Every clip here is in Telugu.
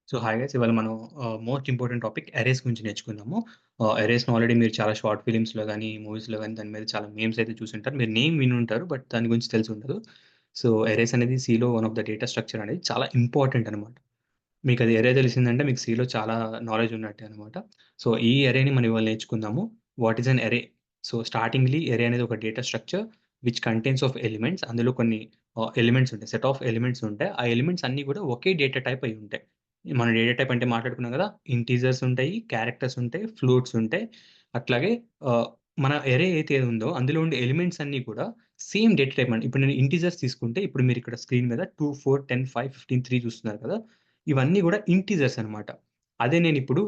సో హాయ్ గైస్ ఇవాళ మనం మోస్ట్ ఇంపార్టెంట్ టాపిక్ అరేస్ గురించి నేర్చుకుందాము. అరేస్‌ని ఆల్రెడీ మీరు చాలా షార్ట్ ఫిల్మ్స్‌లో గాని, మూవీస్‌లో గాని దాని మీద చాలా మీమ్స్ అయితే చూసుంటారు. మీరు నేమ్ వినుంటారు. బట్ దాని గురించి తెలిసి ఉండదు. సో అరేస్ అనేది సిలో one of the data structure అనేది చాలా ఇంపార్టెంట్ అనమాట. మీకది ఎరే తెలిసిందంటే మీకు సిలో చాలా నాలెడ్జ్ ఉన్నట్టే అనమాట. సో ఈ ఎరేని మనం ఇవాళ నేర్చుకుందాము. What is an array? So startingly array అనేది ఒక data structure which contains of elements. అందులో కొన్ని ఎలిమెంట్స్ ఉంటాయి. సెట్ ఆఫ్ ఎలిమెంట్స్ ఉంటాయి. ఆ ఎలిమెంట్స్ అన్నీ కూడా ఒకే డేటా టైప్ అయ్యి ఉంటాయి. మనం డేటా టైప్ అంటే మాట్లాడుకున్నాం కదా! ఇంటీజర్స్ ఉంటాయి, క్యారెక్టర్స్ ఉంటాయి, ఫ్లోట్స్ ఉంటాయి. అట్లాగే ఆహ్, మన ఎరే అయితే ఉందో అందులో ఉండే ఎలిమెంట్స్ అన్నీ కూడా సేమ్ డేటా టైప్ అండి. ఇప్పుడు నేను ఇంటీజర్స్ తీసుకుంటే ఇప్పుడు మీరిక్కడ స్క్రీన్ మీద 2, 4, 10, 5, 15, 3 చూస్తున్నారు కదా! ఇవన్నీ గూడా ఇంటీజర్స్ అనమాట. అదే నేనిప్పుడు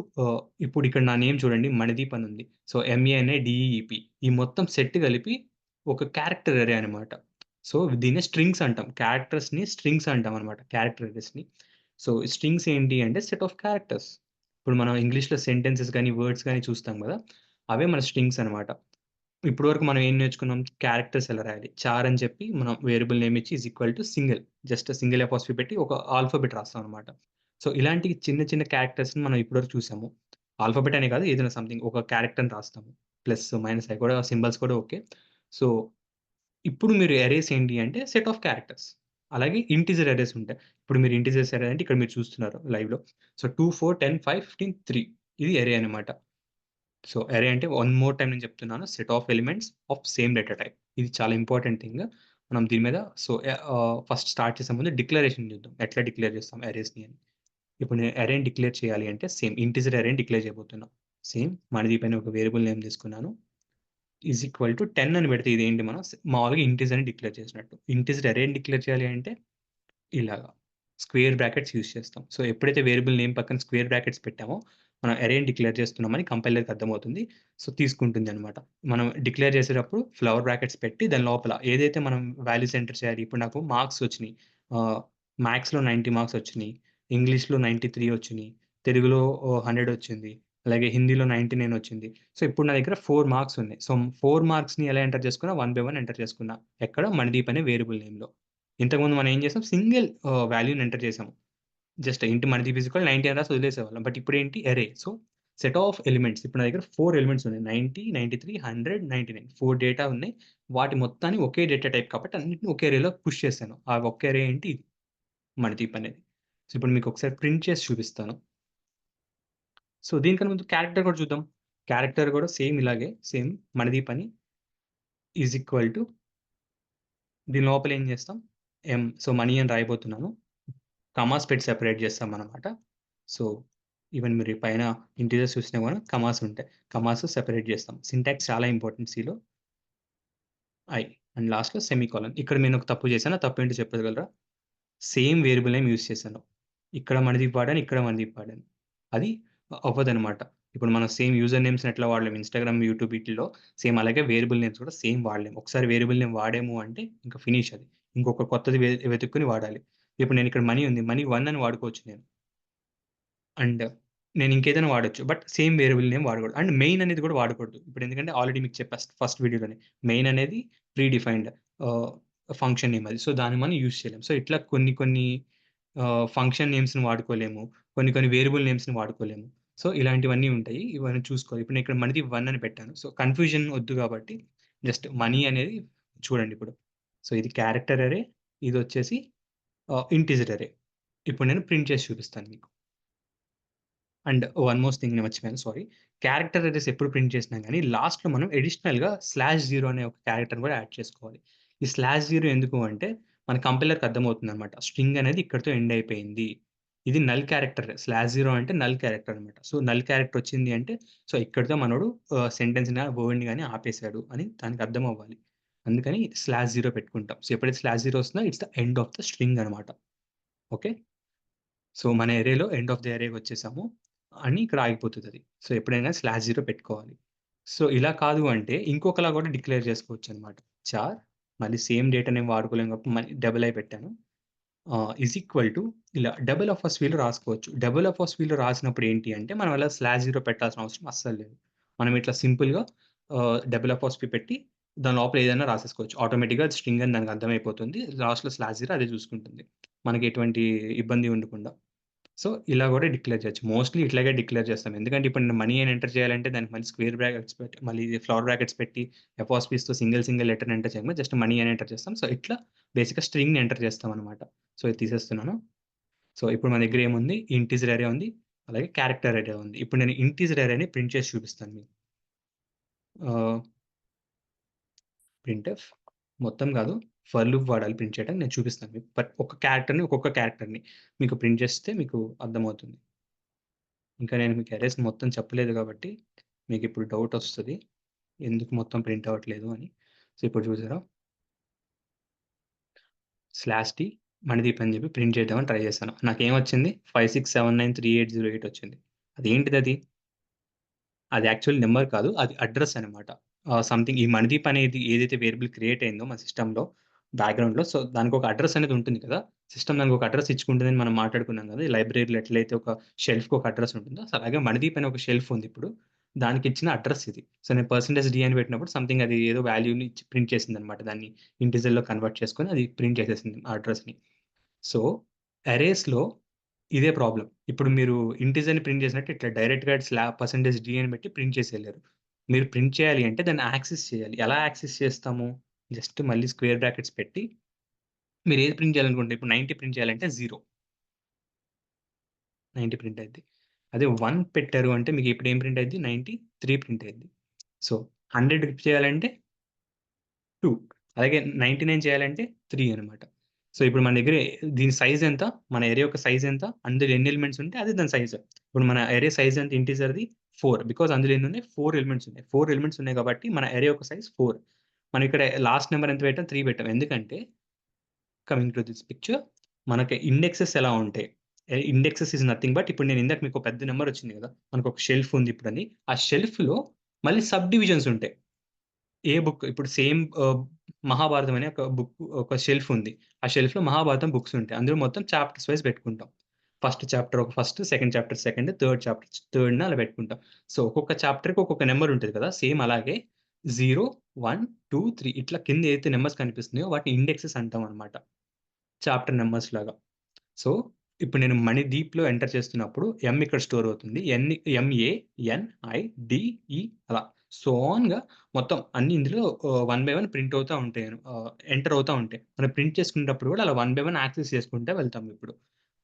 ఇప్పుడు ఇక్కడ నా నేమ్ చూడండి 'మణిదీప్' అని ఉంది. సో, ఎంఏఎన్ఏడీఈఈపీ ఈ మొత్తం సెట్ కలిపి ఒక క్యారెక్టర్ అరే అనమాట. సో, దీన్నే స్ట్రింగ్స్ అంటాం. క్యారెక్టర్స్‌ని స్ట్రింగ్స్ అంటామనమాట. క్యారెక్టర్ అరేస్‌ని. సో, స్ట్రింగ్స్ ఏంటి అంటే సెట్ ఆఫ్ క్యారెక్టర్స్. ఇప్పుడు మనం ఇంగ్లీష్‌లో సెంటెన్సెస్ గాని, వర్డ్స్ గాని చూస్తాం గదా! అవే మన స్ట్రింగ్స్ అనమాట. ఇప్పటి వరకు మనం ఏం నేర్చుకున్నాం? క్యారెక్టర్స్ ఎలా రాయాలి? చార్ అని చెప్పి మనం వేరియబుల్ నేమ్ ఇచ్చి is equal to single just single apostrophe పెట్టి ఒక ఆల్ఫాబెట్ రాస్తాం అనమాట. సో, ఇలాంటి చిన్న చిన్న క్యారెక్టర్స్‌ని మనం ఇప్పటివరకు చూసాము. ఆల్ఫాబెట్ అనే కాదు ఏదైనా సంథింగ్ ఒక క్యారెక్టర్‌ని రాస్తాము. ప్లస్, మైనస్ అయి కూడా సింబల్స్ కూడా ఓకే. సో, ఇప్పుడు మీరు అరేస్ ఏంటి అంటే సెట్ ఆఫ్ క్యారెక్టర్స్. అలాగే ఇంటిజర్ అరేస్ ఉంటాయి. ఇప్పుడు మీరు ఇంటిజర్స్ అరే అంటే ఇక్కడ మీరు చూస్తున్నారు లైవ్‌లో. సో, 2, 4, 10, 5, 15, 3 ఇది అరే అనమాట. సో, అరే అంటే వన్ మోర్ టైమ్ నేను చెప్తున్నాను. Set of elements of same data type. ఇది చాలా ఇంపార్టెంట్ థింగ్. మనం దీని మీద ఫస్ట్ స్టార్ట్ చేసే ముందు డిక్లరేషన్ చూద్దాం. ఎట్లా డిక్లేర్ చేస్తాం అరేస్‌ని అని. ఇప్పుడు నేను అరేని డిక్లేర్ చేయాలి అంటే సేమ్ ఇంటిజర్ అరేని డిక్లేర్ చేయబోతున్నా. సేమ్ మనిది పైన ఒక వేరియబుల్ నేమ్ తీసుకున్నాను. ఈజ్ ఈక్వల్ టు 10 అని పెడితే ఇదేంటి మనం మామూలుగా ఇంటిజర్ అని డిక్లేర్ చేసినట్టు. ఇంటిజర్ అరేని డిక్లేర్ చేయాలి అంటే ఇలాగా. స్క్వేర్ బ్రాకెట్స్ యూజ్ చేస్తాం. సో, ఎప్పుడైతే వేరియబుల్ నేమ్ పక్కన స్క్వేర్ బ్రాకెట్స్ పెట్టామో, మనం అరేని డిక్లేర్ చేస్తున్నామని కంపైలర్‌కి అర్థమవుతుంది. సో, తీసుకుంటుందనమాట. మనం డిక్లేర్ చేసేటప్పుడు ఫ్లవర్ బ్రాకెట్స్ పెట్టి దాని లోపల ఏదైతే మనం వాల్యూస్ ఎంటర్ చేయాలి. ఇప్పుడు నాకు మార్క్స్ వచ్చినియి. ఆహ్, మ్యాథ్స్‌లో 90 మార్క్స్ వచ్చినియి. ఇంగ్లీష్‌లో 93 వచ్చినియి. తెలుగులో 100 వచ్చింది. అలాగే హిందీలో 99 వచ్చింది. సో, ఇప్పుడు నా దగ్గర 4 మార్క్స్ ఉన్నాయి. సో, 4 మార్క్స్‌ని ఎలా ఎంటర్ చేసుకున్నా, వన్ బై వన్ ఎంటర్ చేసుకున్నా. ఎక్కడ? మణిదీప్ అనే వేరియబుల్ నేమ్‌లో. ఇంతకుముందు మనం ఏం చేసాం సింగిల్ వాల్యూని ఎంటర్ చేసాము. జస్ట్ ఇంటి మల్టీ ఫిజికల్ 90 అని రాసి వదిలేసేవాళ్ళం. బట్ ఇప్పుడేంటి అరే. సో, సెట్ ఆఫ్ ఎలిమెంట్స్ ఇప్పుడు నా దగ్గర 4 ఎలిమెంట్స్ ఉన్నాయి. 90, 93, 100, 99 4 డేటా ఉన్నాయి. వాటి మొత్తాన్ని ఒకే డేటా టైప్ కాబట్టి అన్నిటిని ఒకే అరేలో పుష్ చేశాను. ఆ ఒక్క అరే ఏంటి ఇది మణిదీప్ అనేది. సో, ఇప్పుడు మీకు ఒకసారి ప్రింట్ చేసి చూపిస్తాను. సో, దీనికన్నా ముందు క్యారెక్టర్ కూడా చూద్దాం. క్యారెక్టర్ కూడా సేమ్ ఇలాగే సేమ్ మణిదీప్ అని ఈజ్ ఈక్వల్ టు దీని లోపల ఏం చేస్తాం సో, మనీ అని రాయబోతున్నాను. కమాస్ పెట్టి సెపరేట్ చేస్తామనమాట. సో, ఈవెన్ మీరు పైన ఇంటిజర్స్ చూసినా కూడా కమాస్ ఉంటాయి. కమాస్ సెపరేట్ చేస్తాం. సింటాక్స్ చాలా ఇంపార్టెంట్ సిలో. ఐ అండ్ లాస్ట్‌లో సెమికోలన్. ఇక్కడ నేనొక తప్పు చేశాను. ఆ తప్పేంటో చెప్పగలరా? సేమ్ వేరియబుల్ నేమ్ యూజ్ చేశాను. ఇక్కడ మణిదీప్ వాడాను, ఇక్కడ మణిదీప్ వాడాను. అది అవ్వదనమాట. ఇప్పుడు మనం సేమ్ యూజర్ నేమ్స్‌ని ఎట్లా వాడలేం ఇన్‌స్టాగ్రామ్, యూట్యూబ్ వీటిల్లో సేమ్ అలాగే వేరియబుల్ నేమ్స్ కూడా సేమ్ వాడలేం. ఒకసారి వేరియబుల్ నేమ్ వాడాము అంటే ఇంక ఫినిష్ అది. ఇంకొక కొత్తది వెతుక్కొని వాడాలి. ఇప్పుడు నేనిక్కడ మనీ ఉంది. మనీ 1 అని వాడుకోవచ్చు నేను. అండ్ నేను ఇంకేదైనా వాడొచ్చు. బట్ సేమ్ వేరియబుల్ నేమ్ వాడకూడదు. అండ్ మెయిన్ అనేది కూడా వాడకూడదు. ఇప్పుడు ఎందుకంటే ఆల్రెడీ మీకు చెప్పా ఫస్ట్ వీడియోలోనే. మెయిన్ అనేది ప్రీ డిఫైన్డ్ ఆహ్, ఫంక్షన్ నేమ్ అది. సో, దాన్ని మనం యూజ్ చేయలేం. సో, ఇట్లా కొన్ని కొన్ని ఫంక్షన్ నేమ్స్‌ని వాడుకోలేము. కొన్ని కొన్ని వేరియబుల్ నేమ్స్‌ని వాడుకోలేము. సో, ఇలాంటివన్నీ ఉంటాయి. ఇవన్నీ చూసుకోవాలి. ఇప్పుడు నేను ఇక్కడ మనది 1 అని పెట్టాను. సో, కన్‌ఫ్యూజన్ వద్దు కాబట్టి జస్ట్ మనీ అనేది చూడండి ఇప్పుడు. సో, ఇది క్యారెక్టర్ అరే. ఇదొచ్చేసి ఇంటిజర్ అరే. ఇప్పుడు నేను ప్రింట్ చేసి చూపిస్తాను మీకు. అండ్ వన్ మోర్ థింగ్ నేను మర్చిపోయాను సారీ. క్యారెక్టర్ అడ్రెస్ ఎప్పుడు ప్రింట్ చేసినా గాని లాస్ట్‌లో మనం అడిషనల్‌గా /0 అనే ఒక క్యారెక్టర్‌ని కూడా యాడ్ చేసుకోవాలి. ఈ /0 ఎందుకు అంటే మన కంపైలర్‌కి అర్థమవుతుందన్నమాట. స్ట్రింగ్ అనేది ఇక్కడితో ఎండ్ అయిపోయింది. ఇది నల్ క్యారెక్టర్. /0 అంటే నల్ క్యారెక్టర్ అన్నమాట. సో, నల్ క్యారెక్టర్ వచ్చింది అంటే సో, ఇక్కడితో మనోడు సెంటెన్స్‌ని వర్డ్‌ని గాని ఆపేసాడు అని దానికి అర్థం అవ్వాలి. అందుకని /0 పెట్టుకుంటాం. సో, ఎప్పుడైతే /0 వస్తుందో it's the end of the string అన్నమాట. ఓకే. సో, మన అరేలో ఎండ్ ఆఫ్ ది అరేకొచ్చేసాము అని ఇక్కడ ఆగిపోతదది. సో, ఎప్పుడైనా /0 పెట్టుకోవాలి. సో, ఇలా కాదు అంటే ఇంకొకలా కూడా డిక్లేర్ చేసుకోవచ్చనమాట. చార్ మళ్ళీ సేమ్ డేటా నేమ్ వాడుకోలేం కాబట్టి మళ్ళీ డబుల్ ఐ పెట్టాను. ఈజ్ ఈక్వల్ టు ఇలా డబుల్ అపోస్ట్రోఫీలో రాసుకోవచ్చు. డబుల్ అపోస్ట్రోఫీలో రాసినప్పుడు ఏంటి అంటే మనం అలా /0 పెట్టాల్సిన అవసరం అస్సలు లేదు. మనం ఇట్లా సింపుల్‌గా డబుల్ అపోస్ట్రోఫీ పెట్టి దాని లోపల ఏదైనా రాసేసుకోవచ్చు. ఆటోమేటిక్‌గా అది స్ట్రింగ్ అని దానికి అర్థమైపోతుంది. లాస్ట్‌లో /0 అదే చూసుకుంటుంది. మనకి ఎటువంటి ఇబ్బంది ఉండకుండా. సో, ఇలా గూడా డిక్లేర్ చేయొచ్చు. మోస్ట్‌లీ ఇట్లాగే డిక్లేర్ చేస్తాం. ఎందుకంటే ఇప్పుడు నేను మనీ అని ఎంటర్ చేయాలంటే దానికి మళ్ళీ స్క్వేర్ బ్రాకెట్స్ పెట్టి, మళ్ళీ ఫ్లవర్ బ్రాకెట్స్ పెట్టి, అపాస్ట్రోఫీస్‌తో సింగిల్ లెటర్‌ని ఎంటర్ చేయము. జస్ట్ మనీ అని ఎంటర్ చేస్తాం. సో, ఇట్లా బేసిక్‌గా స్ట్రింగ్‌ని ఎంటర్ చేస్తామనమాట. సో, ఇది తీసేస్తున్నాను. సో, ఇప్పుడు మన దగ్గర ఏముంది? ఇంటిజర్ అరే ఉంది. అలాగే క్యారెక్టర్ అరే ఉంది. ఇప్పుడు నేను ఇంటిజర్ అరేని ప్రింట్ చేసి చూపిస్తాను మీకు. ఆహ్, ప్రింట్‌ఎఫ్ మొత్తం గాదు. ఫర్ లూప్ వాడాలి ప్రింట్ చేయడానికి. నేను చూపిస్తాను మీకు. ఒక్కొక్క క్యారెక్టర్‌ని మీకు ప్రింట్ చేస్తే మీకు అర్థమవుతుంది. ఇంకా నేను మీకు అరేస్ మొత్తం చెప్పలేదు గాబట్టి, మీకిప్పుడు డౌటొస్తది. ఎందుకు మొత్తం ప్రింట్ అవ్వట్లేదు అని. సో, ఇప్పుడు చూసారా? /t మణిదీప్ అని చెప్పి ప్రింట్ చేద్దామని ట్రై చేశాను. నాకేమొచ్చింది? 56793808 వచ్చింది. అదేంటిదది? అది యాక్చువల్ నంబర్ కాదు. అది అడ్రెస్ అనమాట. సంథింగ్ ఈ మణిదీప్ అనేది ఏదైతే వేరియబుల్ క్రియేట్ అయిందో మన సిస్టమ్‌లో బ్యాక్‌గ్రౌండ్‌లో, సో, దానికొక అడ్రెస్ అనేది ఉంటుంది కదా! సిస్టమ్ దానికొక అడ్రెస్ ఇచ్చుకుంటుందని మనం మాట్లాడుకున్నాం కదా! ఈ లైబ్రరీలో ఎట్లయితే ఒక షెల్ఫ్‌కి ఒక అడ్రెస్ ఉంటుందో, సో, అలాగే మణిదీప్ అనే ఒక షెల్ఫ్ ఉంది ఇప్పుడు. దానికిచ్చిన అడ్రెస్ ఇది. సో, నేను %d అని పెట్టినప్పుడు సంథింగ్ అది ఏదో వాల్యూని ఇచ్చి ప్రింట్ చేసిందనమాట. దాన్ని ఇంటిజర్‌లో కన్వర్ట్ చేసుకొని అది ప్రింట్ చేసేసింది ఆ అడ్రెస్‌ని. సో, అరేస్‌లో ఇదే ప్రాబ్లమ్. ఇప్పుడు మీరు ఇంటిజర్‌ని ప్రింట్ చేసినట్టు ఇట్లా డైరెక్ట్‌గా %d అని పెట్టి ప్రింట్ చేసేయలేరు. మీరు ప్రింట్ చేయాలి అంటే దాన్ని యాక్సెస్ చేయాలి. ఎలా యాక్సెస్ చేస్తాము? జస్ట్ మళ్ళీ స్క్వేర్ బ్రాకెట్స్ పెట్టి మీరేది ప్రింట్ చేయాలనుకుంటే ఇప్పుడు 90 ప్రింట్ చేయాలంటే 90 ప్రింట్ అయిద్ది. అదే 1 పెట్టారు అంటే మీకు ఇప్పుడు ఏం ప్రింట్ అయిద్ది? 93 ప్రింట్ అయిద్ది. సో, 100 చేయాలంటే 2. అలాగే 99 చేయాలంటే 3 అనమాట. సో, ఇప్పుడు మన దగ్గర దీని సైజ్ ఎంత? మన అరే యొక్క సైజ్ ఎంత? అందులో ఎన్ని ఎలిమెంట్స్ ఉంటే అది దాని సైజ్. ఇప్పుడు మన అరే సైజ్ ఎంత ఇంటిజర్‌ది 4. బికాజ్ అందులో ఎన్నున్నాయి? 4 ఎలిమెంట్స్ ఉన్నాయి. 4 ఎలిమెంట్స్ ఉన్నాయి కాబట్టి మన అరే యొక్క సైజ్ 4. మనం ఇక్కడ లాస్ట్ నంబర్ ఎంత పెట్టాం? 3 పెట్టాం. ఎందుకంటే కమింగ్ టు దిస్ పిక్చర్ మనకి ఇండెక్సెస్ ఎలా ఉంటాయి? ఇండెక్సెస్ ఈస్ నథింగ్ బట్ ఇప్పుడు నేను ఇందాక మీకు పెద్ద నంబర్ వచ్చింది కదా! మనకొక షెల్ఫ్ ఉంది ఇప్పుడని. ఆ షెల్ఫ్‌లో మళ్ళీ సబ్ డివిజన్స్ ఉంటాయి. ఏ బుక్ ఇప్పుడు సేమ్ 'మహాభారతం' అనే ఒక బుక్ ఒక షెల్ఫ్ ఉంది. ఆ షెల్ఫ్‌లో 'మహాభారతం' బుక్స్ ఉంటాయి. అందులో మొత్తం చాప్టర్స్ వైస్ పెట్టుకుంటాం. ఫస్ట్ చాప్టర్ ఒక first, second chapter second, third chapter థర్డ్‌ని అలా పెట్టుకుంటాం. సో, ఒక్కొక్క చాప్టర్‌కి ఒక్కొక్క నంబర్ ఉంటది కదా! సేమ్ అలాగే 0, 1, 2, 3 ఇట్లా కింద ఏదైతే నంబర్స్ కనిపిస్తున్నాయో వాటిని ఇండెక్సెస్ అంటామనమాట. చాప్టర్ నంబర్స్ లాగా. సో, ఇప్పుడు నేను మణిదీప్‌లో ఎంటర్ చేస్తున్నప్పుడు ఇక్కడ స్టోర్ అవుతుంది. ఎంఏ, ఎన్ఐ, డిఈ అలా సో ఆన్‌గా మొత్తం అన్నీ ఇందులో వన్ బై వన్ ప్రింట్ అవుతా ఉంటాయి. ఎంటర్ అవుతా ఉంటాయి. మనం ప్రింట్ చేసుకునేటప్పుడు కూడా అలా వన్ బై వన్ యాక్సెస్ చేసుకుంటా వెళ్తాం ఇప్పుడు.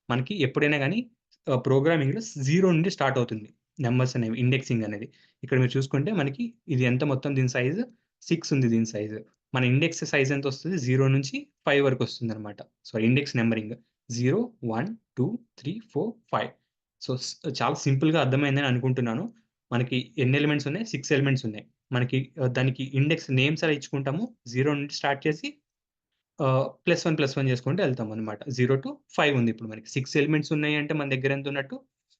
మనకి ఎప్పుడైనా గాని ప్రోగ్రామింగ్‌లో 0 నుండి స్టార్ట్ అవుతుంది. నంబర్స్ అనేవి ఇండెక్సింగ్ అనేది. ఇక్కడ మీరు చూసుకుంటే మనకి ఇది ఎంత మొత్తం దీని సైజ్ 6 ఉంది దీని సైజ్. మన ఇండెక్స్ సైజ్ ఎంతొస్తది? 0 నుంచి 5 వరకొస్తుందనమాట. So, index numbering 0, 1, 2, 3, 4, 5. సో, చాలా సింపుల్‌గా అర్థమైందని అనుకుంటున్నాను. మనకి ఎన్ని ఎలిమెంట్స్ ఉన్నాయి? 6 ఎలిమెంట్స్ ఉన్నాయి. మనకి దానికి ఇండెక్స్ నేమ్స్ ఎలా ఇచ్చుకుంటాము? 0 నుండి స్టార్ట్ చేసి +1 చేసుకుంటూ ఎళ్తామనమాట. 0-5 ఉంది ఇప్పుడు మనకి. 6 ఎలిమెంట్స్ ఉన్నాయంటే మన దగ్గర ఎంత ఉన్నట్టు?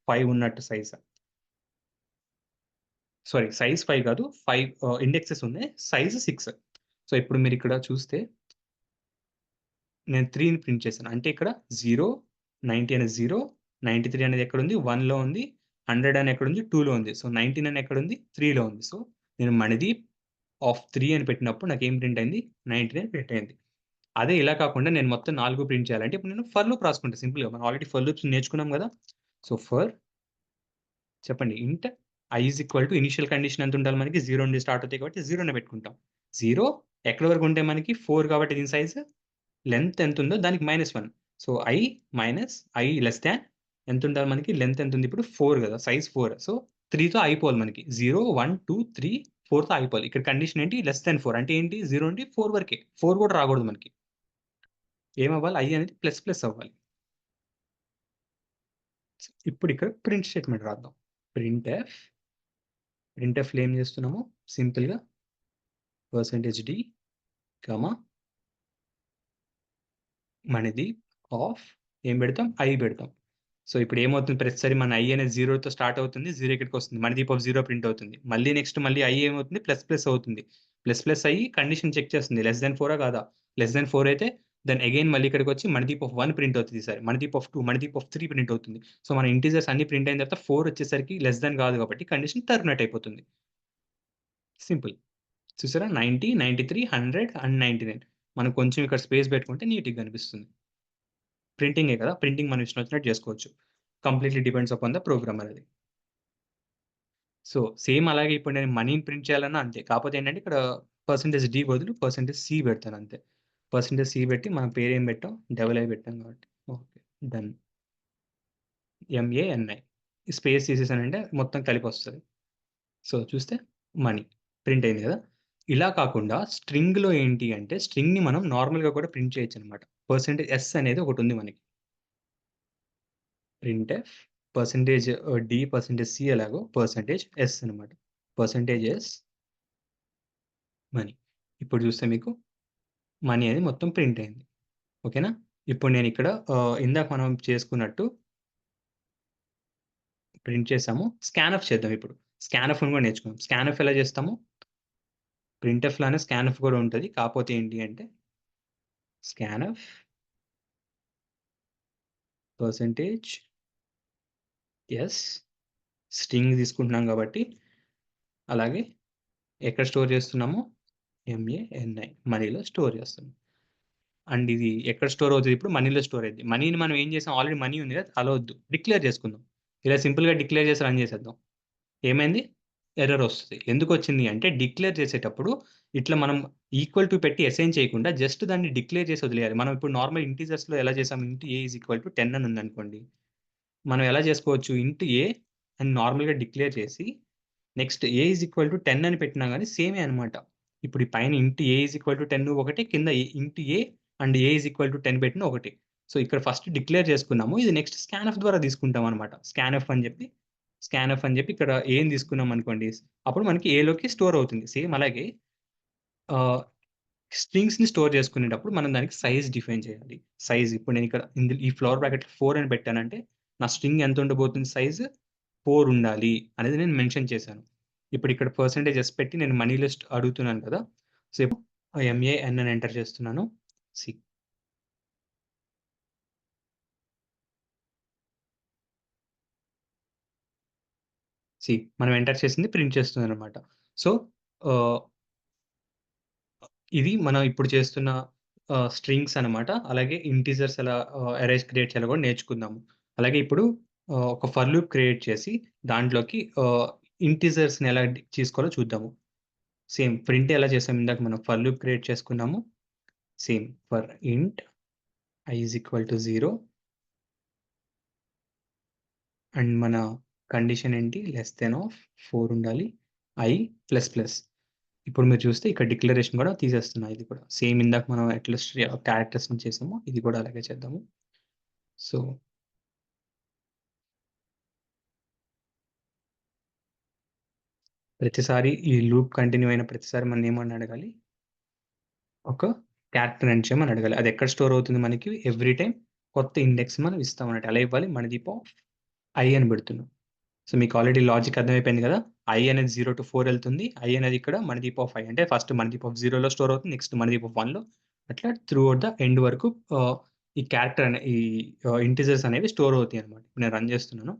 5 ఉన్నట్టు సైజ్. సారీ సైజ్ 5 కాదు. 5 ఇండెక్సెస్ ఉన్నాయి. సైజ్ 6. సో, ఇప్పుడు మీరిక్కడ చూస్తే నేను 3ని ప్రింట్ చేశాను. అంటే ఇక్కడ 0, 90 అనేది 0, 93 అనేది ఎక్కడుంది? 1లో ఉంది. 100 అని ఎక్కడుంది? 2లో ఉంది. సో, 19 అని ఎక్కడుంది? 3లో ఉంది. సో, నేను మణిదీప్ ఆఫ్ 3 అని పెట్టినప్పుడు నాకేం ప్రింట్ అయింది? 99 ప్రింట్ అయింది. అదే ఇలా కాకుండా నేను మొత్తం 4 ప్రింట్ చేయాలంటే ఇప్పుడు నేను ఫర్ లూప్ రాసుకుంటా సింపుల్‌గా. మనం ఆల్రెడీ ఫర్ లూప్స్ నేర్చుకున్నాం గదా! సో, చెప్పండి ఇంట్ I is equal to initial condition ఎంత ఉండాలి మనకి 0 నుండి స్టార్ట్ అవుతాయి కాబట్టి 0 పెట్టుకుంటాం. 0 ఎక్కడి వరకు ఉంటే మనకి 4 కాబట్టి దీని సైజ్ లెంత్ ఎంతుందో దానికి -1. సో, ఐ లెస్ థాన్ ఎంతుండాలి మనకి లెంత్ ఎంతుంది ఇప్పుడు 4 గదా! సైజ్ 4. సో, 3తో అయిపోవాలి మనకి. 0, 1, 2, 3, 4తో అయిపోవాలి. ఇక్కడ కండిషన్ ఏంటి? -4 అంటే ఏంటి? 0 నుండి 4 వరకే. 4 కూడా రాకూడదు మనకి. ఏమవ్వాలి? ఐ అనేది ప్లస్ అవ్వాలి. ఇప్పుడిక్కడ ప్రింట్ స్టేట్‌మెంట్ రాద్దాం. ప్రింట్‌ఎఫ్, ప్రింట్‌ఎఫ్‌లో ఏం చేస్తున్నాము? సింపుల్‌గా %d, కామా మనది ఆఫ్ ఏం పెడతాం? ఐ పెడతాం. సో, ఇప్పుడేమవుతుంది ప్రతిసారి మన ఐ అనేది 0తో స్టార్ట్ అవుతుంది. 0 ఇక్కడికొస్తుంది. మణిదీప్ ఆఫ్ 0 ప్రింట్ అవుతుంది. మళ్ళీ నెక్స్ట్ మళ్ళీ ఐ ఏమవుతుంది? ప్లస్ అవుతుంది. అయ్యి కండిషన్ చెక్ చేస్తుంది. లెస్ థాన్ 4 కాదా? లెస్ థాన్ 4 అయితే దెన్ అగైన్ మళ్ళీ ఇక్కడికొచ్చి మణిదీప్ ఆఫ్ 1 ప్రింట్ అవుతది ఈసారి. Manideep of 2, Manideep of 3 print అవుతుంది. సో, మన ఇంటిజర్స్ అన్ని ప్రింట్ అయిన తర్వాత 4 వచ్చేసరికి లెస్ థాన్ కాదు కాబట్టి కండిషన్ టెర్మినేట్ అయిపోతుంది. సింపుల్. చూసారా? 90, 93, 100 అండ్ 99 మనం కొంచెం ఇక్కడ స్పేస్ పెట్టుకుంటే నీట్‌గా కనిపిస్తుంది. ప్రింటింగే కదా! ప్రింటింగ్ మనం ఇష్టం వచ్చినట్టు చేసుకోవచ్చు. Completely depends upon the programmer అది. సో, సేమ్ అలాగే ఇప్పుడు నేను మనీని ప్రింట్ చేయాలన్నా అంతే. కాపోతే ఏంటంటే ఇక్కడ పర్సెంటేజ్ డి బదులు పర్సెంటేజ్ సి పెడతానంతే. పర్సెంటేజ్ సి పెట్టి మన పేరేం పెట్టాం? డబుల్ ఐ పెట్టాం కాబట్టి. ఓకే. డన్. ఎంఏఎన్ఐ. స్పేస్ తీసేసానంటే మొత్తం కలిపొస్తది. సో, చూస్తే మనీ ప్రింట్ అయింది గదా! ఇలా కాకుండా స్ట్రింగ్‌లో ఏంటి అంటే స్ట్రింగ్‌ని మనం నార్మల్‌గా కూడా ప్రింట్ చేయొచ్చనమాట. పర్సెంటేజ్ ఎస్ అనేది ఒకటుంది మనకి. Printf percentage d, percentage c ఎలాగో పర్సెంటేజ్ ఎస్ అనమాట. పర్సెంటేజ్ ఎస్ మనీ. ఇప్పుడు చూస్తే మీకు మనీ అనేది మొత్తం ప్రింట్ అయింది. ఓకేనా? ఇప్పుడు నేనిక్కడ ఇందాక మనం చేసుకున్నట్టు ప్రింట్ చేసాము. స్కాన్‌ఎఫ్ చేద్దాం ఇప్పుడు. స్కాన్‌ఎఫ్‌ని కూడా నేర్చుకుందాం. స్కాన్‌ఎఫ్ ఎలా చేస్తాము? ప్రింట్‌ఎఫ్ లానే స్కాన్‌ఎఫ్ కూడా ఉంటది. కాపోతే ఏంటి అంటే స్కాన్‌ఎఫ్ పర్సెంటేజ్ ఎస్ స్ట్రింగ్ తీసుకుంటున్నాం కాబట్టి అలాగే ఎక్కడ స్టోర్ చేస్తున్నాము? ఎంఏఎన్ఐ మనీలో స్టోర్ చేస్తున్నాం. అండ్ ఇది ఎక్కడ స్టోర్ అవుతది ఇప్పుడు? మనీలో స్టోర్ అయిద్ది. మనీని మనం ఏం చేసాం? ఆల్రెడీ మనీ ఉంది కదా! అలా వద్దు. డిక్లేర్ చేసుకుందాం. ఇలా సింపుల్‌గా డిక్లేర్ చేసి రన్ చేసేద్దాం. ఏమైంది? ఎర్రర్ వస్తది. ఎందుకొచ్చింది అంటే డిక్లేర్ చేసేటప్పుడు ఇట్లా మనం ఈక్వల్ టు పెట్టి అసైన్ చేయకుండా జస్ట్ దాన్ని డిక్లేర్ చేసి వదిలేయాలి. మనం ఇప్పుడు నార్మల్ ఇంటిజర్స్‌లో ఎలా చేసాం? ఇంట్ ఏ ఈజ్ ఈక్వల్ టు 10 అని ఉందనుకోండి. మనం ఎలా చేసుకోవచ్చు? ఇంట్ ఏ అని నార్మల్‌గా డిక్లేర్ చేసి next A is equal to 10 అని పెట్టినా గాని సేమే అనమాట. ఇప్పుడు ఈ పైన ఇంట్ ఏ ఈజ్ ఈక్వల్ టు 10 ఒకటే, కింద ఇంట్ ఏ and A is equal to 10 పెట్టినా ఒకటే. సో, ఇక్కడ ఫస్ట్ డిక్లేర్ చేసుకున్నాము. ఇది నెక్స్ట్ స్కాన్‌ఎఫ్ ద్వారా తీసుకుంటాం అనమాట. స్కాన్‌ఎఫ్ అని చెప్పి ఇక్కడ ఏని తీసుకున్నాం అనుకోండి. అప్పుడు మనకి ఏలోకి స్టోర్ అవుతుంది. సేమ్ అలాగే ఆహ్, స్ట్రింగ్స్‌ని స్టోర్ చేసుకునేటప్పుడు మనం దానికి సైజ్ డిఫైన్ చేయాలి. సైజ్ ఇప్పుడు నేను ఇక్కడ ఈ ఫ్లవర్ బ్రాకెట్‌లో 4 అని పెట్టానంటే నా స్ట్రింగ్ ఎంత ఉండబోతుంది సైజ్ 4 ఉండాలి అనేది నేను మెన్షన్ చేశాను. ఇప్పుడు ఇక్కడ పర్సెంటేజ్ ఎస్ పెట్టి నేను మనీ లిస్ట్ అడుగుతున్నాను కదా! సో, ఎంఏఎన్ అని ఎంటర్ చేస్తున్నాను. సి సి మనం ఎంటర్ చేసింది ప్రింట్ చేస్తుందనమాట. సో, ఆహ్, ఇది మనం ఇప్పుడు చేస్తున్న స్ట్రింగ్స్ అనమాట. అలాగే ఇంటిజర్స్ ఎలా అరేస్ క్రియేట్ చేయాలో కూడా నేర్చుకుందాము. అలాగే ఇప్పుడు ఒక ఫర్ లూప్ క్రియేట్ చేసి దాంట్లోకి ఇంటిజర్స్‌ని ఎలా తీసుకోవాలో చూద్దాము. సేమ్ ప్రింట్ ఎలా చేసాం ఇందాక మనం ఫర్ లూప్ క్రియేట్ చేసుకున్నాము. సేమ్ ఫర్ ఇంట్ I is equal to 0 and మన కండిషన్ ఏంటి? లెస్ థాన్ ఆఫ్ 4 ఉండాలి. I plus plus. ఇప్పుడు మీరు చూస్తే ఇక్కడ డిక్లరేషన్ కూడా తీసేస్తున్నా ఇది కూడా. సేమ్ ఇందాక మనం ఎట్లా క్యారెక్టర్స్‌ని చేసామో ఇది కూడా అలాగే చేద్దాము. సో, ప్రతిసారి ఈ లూప్ కంటిన్యూ అయిన ప్రతిసారి మనం ఏమని అడగాలి? ఒక క్యారెక్టర్ ఎంటర్ చేయమని అడగాలి. అది ఎక్కడ స్టోర్ అవుతుంది మనకి? ఎవ్రీ టైమ్ కొత్త ఇండెక్స్ మనం ఇస్తామన్నట్టు. ఎలా ఇవ్వాలి? మణిదీప్ ఆఫ్ ఐ అని పెడుతున్నాం. సో, మీకు ఆల్రెడీ లాజిక్ అర్థమైపోయింది కదా! ఐ అనేది 0-4 ఎళ్తుంది. ఐ అనేది ఇక్కడ మణిదీప్ ఆఫ్ ఐ అంటే ఫస్ట్ మణిదీప్ ఆఫ్ 0లో స్టోర్ అవుతుంది. నెక్స్ట్ మణిదీప్ ఆఫ్ 1లో అట్లా త్రూ ఔట్ ద ఎండ్ వరకు ఈ క్యారెక్టర్ అనే ఈ ఇంటిజర్స్ అనేవి స్టోర్ అవుతాయన్నమాట. ఇప్పుడు నేను రన్ చేస్తున్నాను.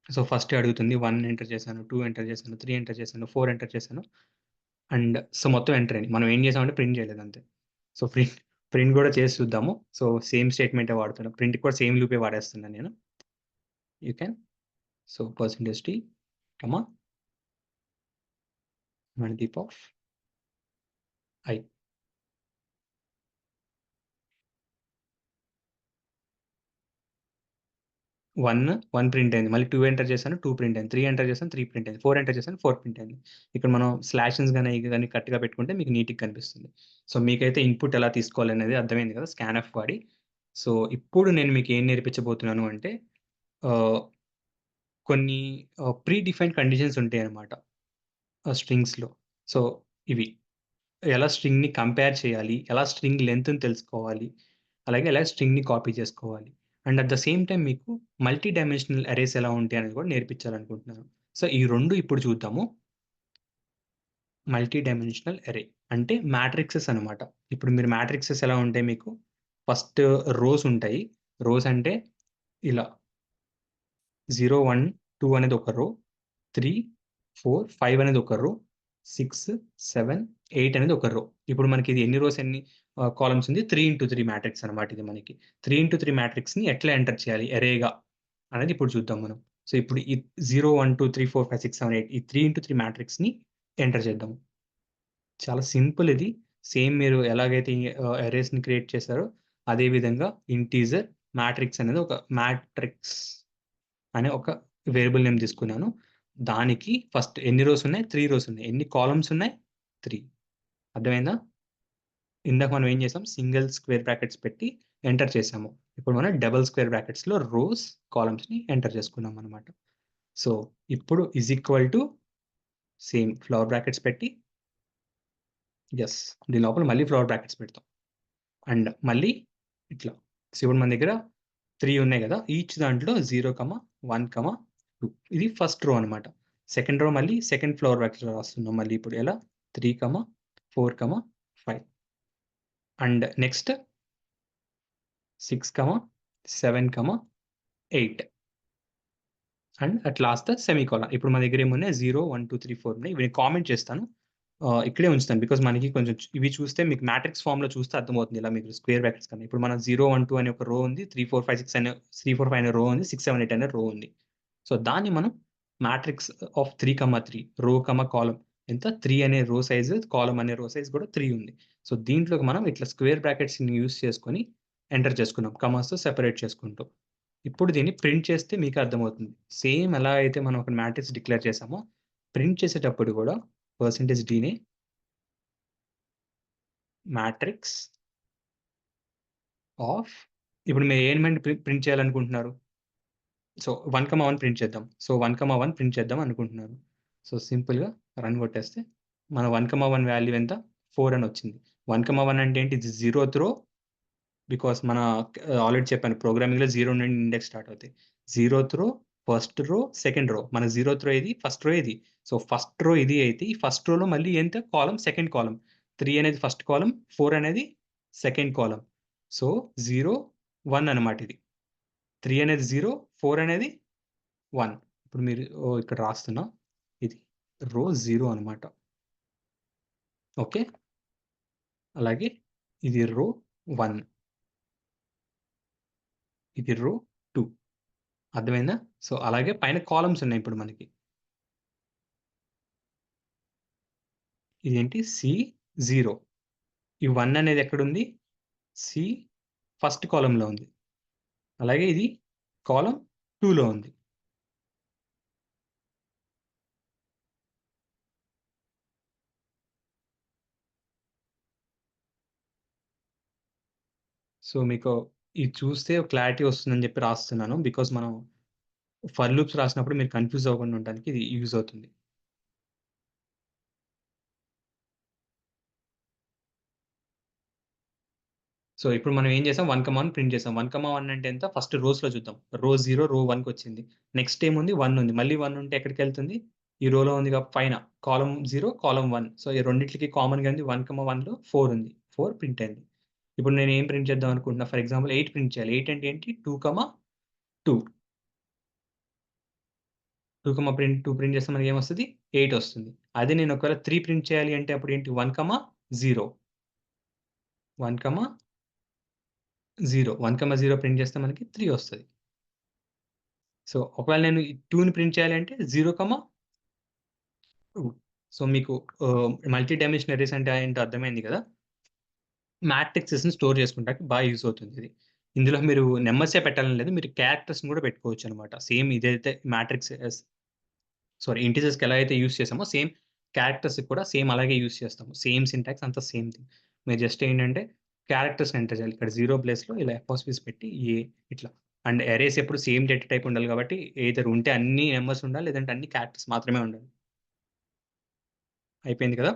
సో, ఫస్టే అడుగుతుంది 1 ఎంటర్ చేశాను, 2 ఎంటర్ చేశాను, 3 ఎంటర్ చేశాను, 4 ఎంటర్ చేశాను. అండ్ సో, మొత్తం ఎంటర్ అయినాయి. మనం ఏం చేసామంటే ప్రింట్ చేయలేదు అంతే. సో, ప్రింట్ గూడా చేసి చూద్దాము. సో, సేమ్ స్టేట్‌మెంటే వాడుతున్నా. ప్రింట్‌కి కూడా సేమ్ లూపే వాడేస్తున్నా నేను. You can so, percentage t, comma Manideep of i. 1 print అయింది. మళ్ళీ 2 ఎంటర్ చేశాను, 2 ప్రింట్ అయింది. 3 ఎంటర్ చేశాను, 3 ప్రింట్ అయింది. 4 ఎంటర్ చేశాను, 4 ప్రింట్ అయింది. ఇక్కడ మనం స్లాషెస్ గాని, ఇయి గాని కరెక్ట్‌గా పెట్టుకుంటే మీకు నీట్‌గా కనిపిస్తుంది. సో, మీకైతే ఇన్‌పుట్ ఎలా తీసుకోవాలనేది అర్థమైంది కదా! స్కాన్‌ఎఫ్ వాడి. సో, ఇప్పుడు నేను మీకు ఏం నేర్పించబోతున్నాను అంటే ఆహ్, కొన్ని ప్రీ డిఫైన్డ్ కండిషన్స్ ఉంటాయన్నమాట. స్ట్రింగ్స్‌లో. సో, ఇవి ఎలా స్ట్రింగ్‌ని కంపేర్ చేయాలి? ఎలా స్ట్రింగ్ లెంగ్త్‌ని తెలుసుకోవాలి? అలాగే ఎలా స్ట్రింగ్‌ని కాపీ చేసుకోవాలి? And at the same time మీకు మల్టీ డైమెన్షనల్ అరేస్ ఎలా ఉంటాయనేది కూడా నేర్పించాలనుకుంటున్నాను. సో, ఈ 2 ఇప్పుడు చూద్దాము. మల్టీ డైమెన్షనల్ అరే అంటే మ్యాట్రిక్సెస్ అనమాట. ఇప్పుడు మీరు మ్యాట్రిక్సెస్ ఎలా ఉంటాయి మీకు? ఫస్ట్ రోస్ ఉంటాయి. రోస్ అంటే ఇలా 0, 1, 2 అనేది ఒక రో. 3, 4, 5 అనేది ఒక రో. 6, 7, 8 అనేది ఒక రో. ఇప్పుడు మనకిది ఎన్ని రోస్ ఎన్ని కాలమ్స్ ఉంది? 3 ఇంటూ 3 మ్యాట్రిక్స్ అనమాట ఇది మనకి. 3 ఇంటూ 3 మ్యాట్రిక్స్‌ని ఎట్లా ఎంటర్ చేయాలి అరేగా? అనేది ఇప్పుడు చూద్దాం మనం. సో, ఇప్పుడు ఈ 0, 1, 2, 3, 4, 5, 6, 7, 8 ఈ 3x3 మ్యాట్రిక్స్‌ని ఎంటర్ చేద్దాం. చాలా సింపుల్ ఇది. సేమ్ మీరు ఎలాగైతే అరేస్‌ని క్రియేట్ చేశారో అదే విధంగా ఇంటీజర్ మ్యాట్రిక్స్ అనేది ఒక మ్యాట్రిక్స్ అనే ఒక వేరియబుల్ నేమ్ తీసుకున్నాను. దానికి ఫస్ట్ ఎన్ని రోస్ ఉన్నాయి? 3 రోస్ ఉన్నాయి. ఎన్ని కాలమ్స్ ఉన్నాయి? 3. అర్థమైందా? ఇందాక మనం ఏం చేసాం? సింగిల్ స్క్వేర్ బ్రాకెట్స్ పెట్టి ఎంటర్ చేసాము. ఇప్పుడు మనం డబుల్ స్క్వేర్ బ్రాకెట్స్‌లో రోస్, కాలమ్స్‌ని ఎంటర్ చేసుకున్నాం అన్నమాట. సో, ఇప్పుడు is equal to same flower brackets పెట్టి యెస్. దీని లోపల మళ్ళీ ఫ్లవర్ బ్రాకెట్స్ పెడతాం. అండ్ మళ్ళీ ఇట్లా. సో, ఇప్పుడు మన దగ్గర 3 ఉన్నాయి గదా! ఈచ్ దాంట్లో 0, 1, 2 ఇది ఫస్ట్ రో అనమాట. సెకండ్ రో మళ్ళీ సెకండ్ ఫ్లవర్ బ్రాకెట్‌లో రాస్తున్నాం మళ్ళీ ఇప్పుడు ఎలా? 3, 4, 5 and next 6, 7, 8 and at last semicolon. ఇప్పుడు మన దగ్గర ఏమున్నాయి 0, 1, 2, 3, 4 ఉన్నాయి. ఇవి కామెంట్ చేస్తాను. ఇక్కడే ఉంచుతాను. బికాజ్ మనకి కొంచెం ఇవి చూస్తే మీకు మ్యాట్రిక్స్ ఫార్మ్‌లో చూస్తే అర్థమవుతుంది. ఇలా మీకు స్క్వేర్ బ్రాకెట్స్ కన్నా. ఇప్పుడు మన 0, 1, 2 అనే ఒక రో ఉంది. 3, 4, 5, 6 అనే 3, 4, 5 అనే రో ఉంది. 6, 7, 8 అనే రో ఉంది. సో, దాన్ని మనం మ్యాట్రిక్స్ ఆఫ్ 3, 3 రో, కాలమ్ ఎంత 3 అనే రో సైజ్, కాలమ్ అనే రో సైజ్ కూడా 3 ఉంది. సో, దీంట్లోకి మనం ఇట్లా స్క్వేర్ బ్రాకెట్స్‌ని యూజ్ చేసుకొని ఎంటర్ చేసుకున్నాం. కమాస్‌తో సెపరేట్ చేసుకుంటూ. ఇప్పుడు దీన్ని ప్రింట్ చేస్తే మీకు అర్థమవుతుంది. సేమ్ ఎలా అయితే మనం ఒక మ్యాట్రిక్స్ డిక్లేర్ చేసామో, ప్రింట్ చేసేటప్పుడు కూడా %dని మ్యాట్రిక్స్ ఆఫ్ ఇప్పుడు మీరు ఏమని ప్రింట్ చేయాలనుకుంటున్నారు? సో, 1, 1 ప్రింట్ చేద్దాం. సో, 1, 1 ప్రింట్ చేద్దాం అనుకుంటున్నాను. సో, సింపుల్‌గా రన్ కొట్టేస్తే మన 1, 1 వాల్యూ ఎంత? 4 అని వచ్చింది. 1, 1 అంటే ఏంటి? ఇది జీరోత్ రో బికాస్ మన ఆల్రెడీ చెప్పాను ప్రోగ్రామింగ్‌లో 0 నుండి ఇండెక్స్ స్టార్ట్ అవుతాయి. జీరోత్ రో, ఫస్ట్ రో, సెకండ్ రో. మన జీరోత్ రో ఇది, ఫస్ట్ రో ఇది. సో, ఫస్ట్ రో ఇది అయితే ఈ ఫస్ట్ రోలో మళ్ళీ ఎంత కాలమ్? Second column. 3 అనేది ఫస్ట్ కాలమ్, 4 అనేది సెకండ్ కాలమ్. సో, 0, 1 అనమాట ఇది. 3 అనేది 0, 4 అనేది 1. ఇప్పుడు మీరు ఇక్కడ రాస్తున్నా. ఇది రో 0 అనమాట. ఓకే. అలాగే ఇది రో 1. ఇది రో 2. అర్థమైందా? సో, అలాగే పైన కాలమ్స్ ఉన్నాయి ఇప్పుడు మనకి. ఇదేంటి C0. ఈ 1 అనేది ఎక్కడుంది? సి ఫస్ట్ కాలమ్‌లో ఉంది. అలాగే ఇది కాలమ్ 2లో ఉంది. సో, మీకు ఇది చూస్తే క్లారిటీ వస్తుందని చెప్పి రాస్తున్నాను. బికాజ్ మనం ఫర్ లూప్స్ రాసినప్పుడు మీరు కన్‌ఫ్యూజ్ అవ్వకుండా ఉండడానికి ఇది యూజ్ అవుతుంది. సో, ఇప్పుడు మనం ఏం చేసాం 1, 1 ప్రింట్ చేసాం. 1, 1 అంటే ఎంత? ఫస్ట్ రోస్‌లో చూద్దాం. రో 0, రో 1కొచ్చింది. నెక్స్ట్ ఏముంది? 1 ఉంది. మళ్ళీ 1 ఉంటే ఎక్కడికెళ్తుంది? ఈ రోలో ఉంది పైన కాలమ్ 0, కాలమ్ 1. సో, ఈ రెండిట్లికి కామన్‌గా ఉంది 1, 1లో 4 ఉంది. 4 ప్రింట్ అయింది. ఇప్పుడు నేను ఏం ప్రింట్ చేద్దాం అనుకుంటున్నా? ఫర్ ఎగ్జాంపుల్ 8 ప్రింట్ చేయాలి. 8 అంటే ఏంటి? 2, 2. 2 ప్రింట్ చేస్తే మనకేమొస్తది? 8 వస్తుంది. అదే నేను ఒకవేళ 3 ప్రింట్ చేయాలి అంటే అప్పుడేంటి? 1, 0. 1, 0. 1, 0 ప్రింట్ చేస్తే మనకి 3 వస్తది. సో, ఒకవేళ నేను ఈ 2ని ప్రింట్ చేయాలంటే 0, 2. సో, మీకు మల్టీ డైమెన్షనల్ అరేస్ అంటే ఏంటో అర్థమైంది కదా! మ్యాట్రిక్సెస్‌ని స్టోర్ చేసుకుంటానికి యూజ్ అవుతుంది ఇది. ఇందులో మీరు నంబర్సే పెట్టాలని లేదు. మీరు క్యారెక్టర్స్‌ని కూడా పెట్టుకోవచ్చనమాట. సేమ్ ఇదైతే మ్యాట్రిక్స్ ఇంటిజర్స్‌కి ఎలా అయితే యూజ్ చేసామో సేమ్ క్యారెక్టర్స్‌కి కూడా సేమ్ అలాగే యూజ్ చేస్తాము. సేమ్ సింటాక్స్ అంతా సేమ్ థింగ్. మీరు జస్ట్ ఏంటంటే క్యారెక్టర్స్‌ని ఎంటర్ చేయాలి. ఇక్కడ 0 ప్లేస్‌లో ఇలా అపోస్ట్రోఫీస్ పెట్టి ఇట్లా. అండ్ అరేస్ ఎప్పుడు సేమ్ డేటా టైప్ ఉండాలి కాబట్టి ఎయిదర్ ఉంటే అన్ని నంబర్స్ ఉండాలి. లేదంటే అన్ని క్యారెక్టర్స్ మాత్రమే ఉండాలి. అయిపోయింది కదా!